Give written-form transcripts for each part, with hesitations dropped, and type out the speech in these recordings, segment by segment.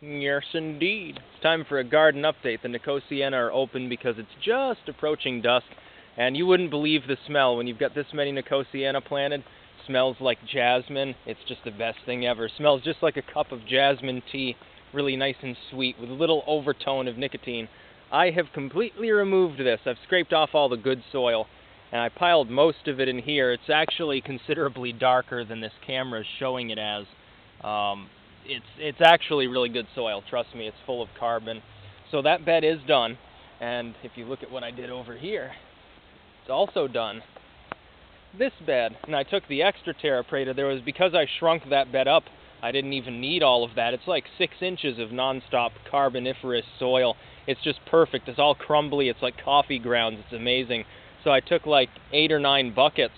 Yes, indeed. It's time for a garden update. The Nicotiana are open because it's just approaching dusk, and you wouldn't believe the smell when you've got this many Nicotiana planted. Smells like jasmine. It's just the best thing ever. Smells just like a cup of jasmine tea, really nice and sweet with a little overtone of nicotine. I have completely removed this. I've scraped off all the good soil, and I piled most of it in here. It's actually considerably darker than this camera is showing it as. It's actually really good soil, trust me, it's full of carbon. So that bed is done, and if you look at what I did over here, it's also done. This bed, and I took the extra terra preta, because I shrunk that bed up, I didn't even need all of that. It's like 6 inches of non-stop carboniferous soil. It's just perfect, it's all crumbly, it's like coffee grounds, it's amazing. So I took like 8 or 9 buckets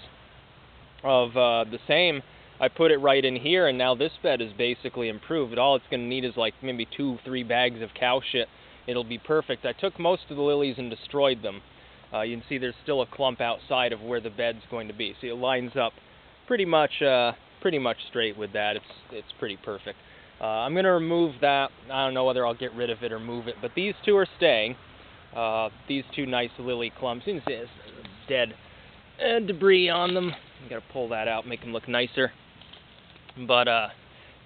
of the same. I put it right in here, and now this bed is basically improved. All it's going to need is like maybe 2-3 bags of cow shit. It'll be perfect. I took most of the lilies and destroyed them. You can see there's still a clump outside of where the bed's going to be. See, it lines up pretty much straight with that. It's pretty perfect. I'm going to remove that. I don't know whether I'll get rid of it or move it, but these two are staying. These 2 nice lily clumps. You can see there's dead debris on them. You got to pull that out, make them look nicer. But,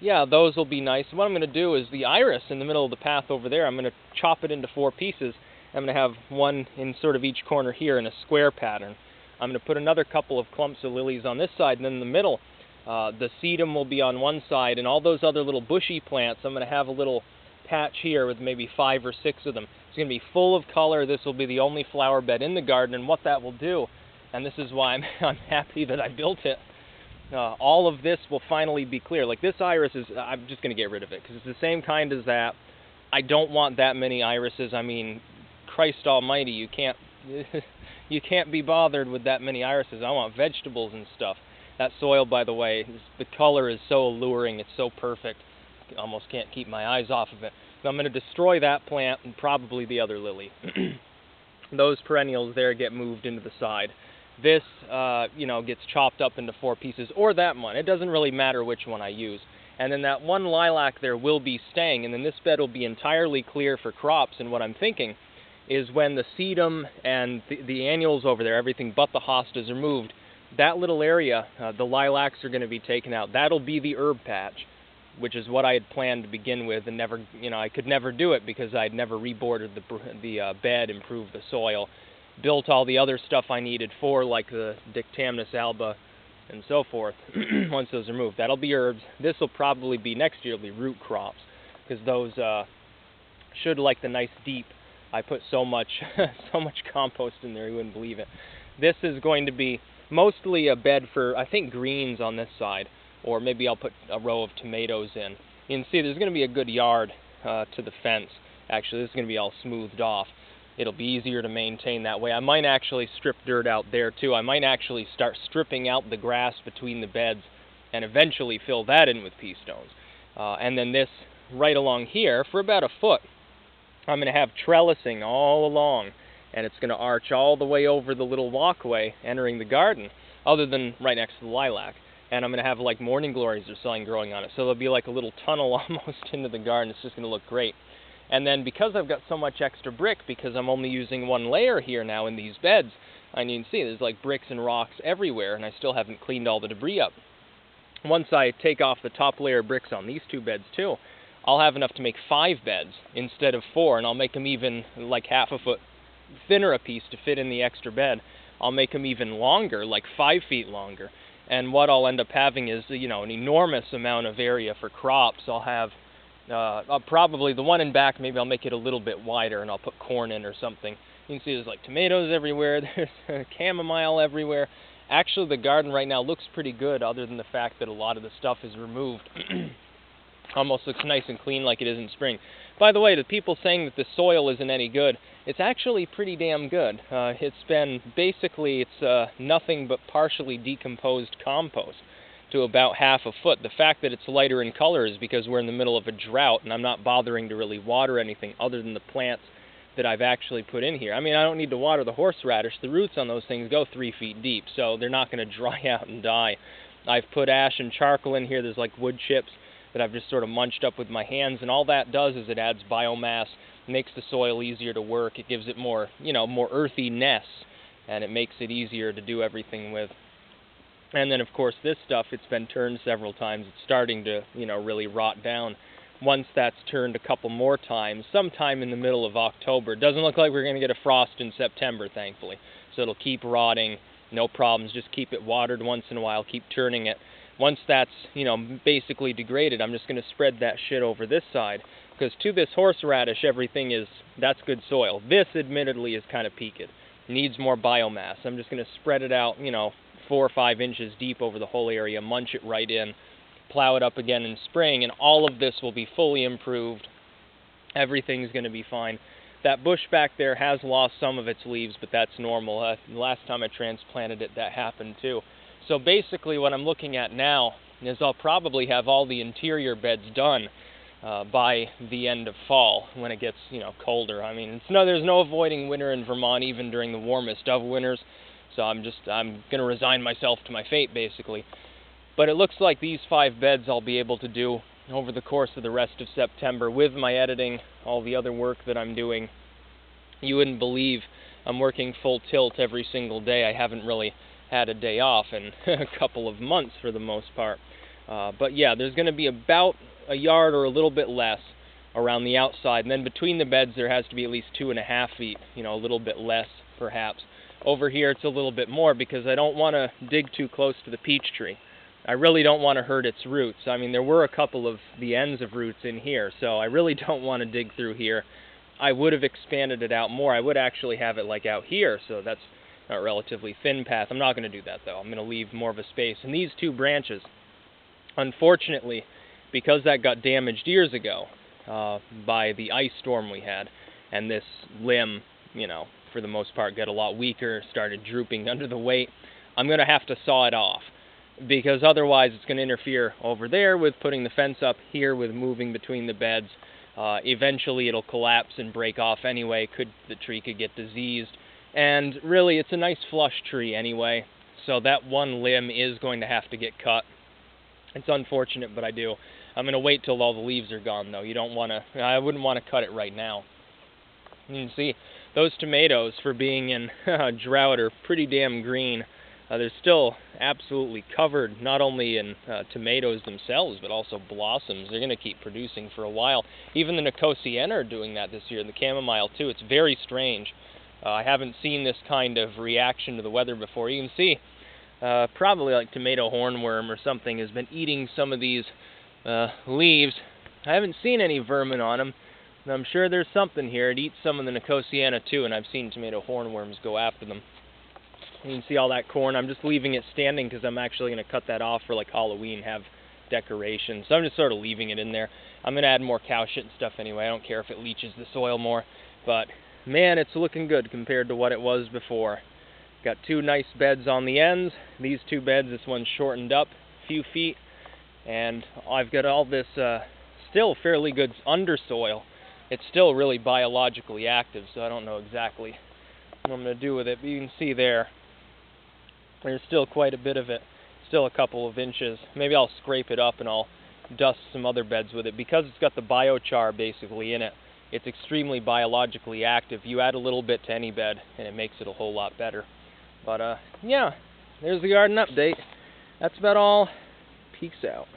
yeah, those will be nice. What I'm going to do is the iris in the middle of the path over there, I'm going to chop it into 4 pieces. I'm going to have one in sort of each corner here in a square pattern. I'm going to put another couple of clumps of lilies on this side, and then in the middle, the sedum will be on one side, and all those other little bushy plants, I'm going to have a little patch here with maybe 5 or 6 of them. It's going to be full of color. This will be the only flower bed in the garden, and what that will do, and this is why I'm happy that I built it, all of this will finally be clear. Like this iris is, I'm just going to get rid of it because it's the same kind as that. I don't want that many irises. I mean, Christ almighty, you can't be bothered with that many irises. I want vegetables and stuff. That soil, by the way, the color is so alluring. It's so perfect. I almost can't keep my eyes off of it. So I'm going to destroy that plant and probably the other lily. Those perennials there get moved into the side. This, gets chopped up into 4 pieces, or that one. It doesn't really matter which one I use. And then that one lilac there will be staying, and then this bed will be entirely clear for crops. And what I'm thinking is when the sedum and the annuals over there, everything but the hostas are moved, that little area, the lilacs are going to be taken out. That'll be the herb patch, which is what I had planned to begin with, and never, I could never do it because I'd never reboarded the bed, improved the soil, built all the other stuff I needed for, like the Dictamnus alba and so forth. Once those are moved, that'll be herbs. This will probably be, next year, will be root crops, because those should like the nice deep. I put so much compost in there, you wouldn't believe it. This is going to be mostly a bed for, I think, greens on this side, or maybe I'll put a row of tomatoes in. You can see there's going to be a good yard to the fence. Actually, this is going to be all smoothed off. It'll be easier to maintain that way. I might actually strip dirt out there too. I might actually start stripping out the grass between the beds and eventually fill that in with pea stones. And then this right along here, for about a foot, I'm going to have trellising all along, and it's going to arch all the way over the little walkway entering the garden, other than right next to the lilac. And I'm going to have like morning glories or something growing on it, so there'll be like a little tunnel almost into the garden. It's just going to look great. And then because I've got so much extra brick, because I'm only using 1 layer here now in these beds, and you can see there's like bricks and rocks everywhere, and I still haven't cleaned all the debris up. Once I take off the top layer of bricks on these 2 beds too, I'll have enough to make 5 beds instead of 4, and I'll make them even like half a foot thinner a piece to fit in the extra bed. I'll make them even longer, like 5 feet longer. And what I'll end up having is, an enormous amount of area for crops. I'll have probably the one in back, maybe I'll make it a little bit wider and I'll put corn in or something. You can see there's like tomatoes everywhere, there's chamomile everywhere. Actually, the garden right now looks pretty good, other than the fact that a lot of the stuff is removed. Almost looks nice and clean like it is in spring. By the way, the people saying that the soil isn't any good, it's actually pretty damn good. It's been, basically, it's nothing but partially decomposed compost to about half a foot. The fact that it's lighter in color is because we're in the middle of a drought, and I'm not bothering to really water anything other than the plants that I've actually put in here. I mean, I don't need to water the horseradish. The roots on those things go 3 feet deep, so they're not going to dry out and die. I've put ash and charcoal in here. There's like wood chips. that I've just sort of munched up with my hands, and all that does is it adds biomass, makes the soil easier to work, it gives it more, more earthiness, and it makes it easier to do everything with. And then, of course, this stuff, it's been turned several times. It's starting to, really rot down. Once that's turned a couple more times, sometime in the middle of October, it doesn't look like we're going to get a frost in September, thankfully. So it'll keep rotting, no problems. Just keep it watered once in a while, keep turning it. Once that's, basically degraded, I'm just going to spread that shit over this side. Because to this horseradish, that's good soil. This, admittedly, is kind of peaked. Needs more biomass. I'm just going to spread it out, 4 or 5 inches deep over the whole area, munch it right in, plow it up again in spring, and all of this will be fully improved. Everything's going to be fine. That bush back there has lost some of its leaves, but that's normal. Last time I transplanted it, that happened too. So basically what I'm looking at now is I'll probably have all the interior beds done by the end of fall, when it gets, colder. I mean, there's no avoiding winter in Vermont, even during the warmest of winters. So I'm going to resign myself to my fate, basically. But it looks like these 5 beds I'll be able to do over the course of the rest of September with my editing, all the other work that I'm doing. You wouldn't believe I'm working full tilt every single day. I haven't really had a day off in a couple of months for the most part. But yeah, there's going to be about a yard or a little bit less around the outside. And then between the beds there has to be at least 2.5 feet, a little bit less perhaps. Over here it's a little bit more because I don't want to dig too close to the peach tree. I really don't want to hurt its roots. I mean, there were a couple of the ends of roots in here, so I really don't want to dig through here. I would have expanded it out more. I would actually have it like out here, so that's a relatively thin path. I'm not going to do that, though. I'm going to leave more of a space. And these 2 branches, unfortunately, because that got damaged years ago by the ice storm we had, and this limb, for the most part, got a lot weaker, started drooping under the weight, I'm going to have to saw it off. Because otherwise it's going to interfere over there with putting the fence up, here with moving between the beds. Eventually it'll collapse and break off anyway. The tree could get diseased. And really, it's a nice flush tree anyway, so that one limb is going to have to get cut. It's unfortunate, but I do. I'm going to wait till all the leaves are gone, though. I wouldn't want to cut it right now. You can see those tomatoes, for being in drought, are pretty damn green. They're still absolutely covered, not only in tomatoes themselves, but also blossoms. They're going to keep producing for a while. Even the Nicotiana are doing that this year, and the chamomile too. It's very strange. I haven't seen this kind of reaction to the weather before. You can see probably like tomato hornworm or something has been eating some of these leaves. I haven't seen any vermin on them. And I'm sure there's something here. It eats some of the Nicotiana too, and I've seen tomato hornworms go after them. You can see all that corn. I'm just leaving it standing because I'm actually going to cut that off for like Halloween, have decoration. So I'm just sort of leaving it in there. I'm going to add more cow shit and stuff anyway. I don't care if it leaches the soil more. But man, it's looking good compared to what it was before. Got 2 nice beds on the ends. These 2 beds, this one's shortened up a few feet. And I've got all this still fairly good undersoil. It's still really biologically active, so I don't know exactly what I'm going to do with it. But you can see there's still quite a bit of it, still a couple of inches. Maybe I'll scrape it up and I'll dust some other beds with it. Because it's got the biochar basically in it, it's extremely biologically active. You add a little bit to any bed and it makes it a whole lot better. But yeah, there's the garden update. That's about all. Peace out.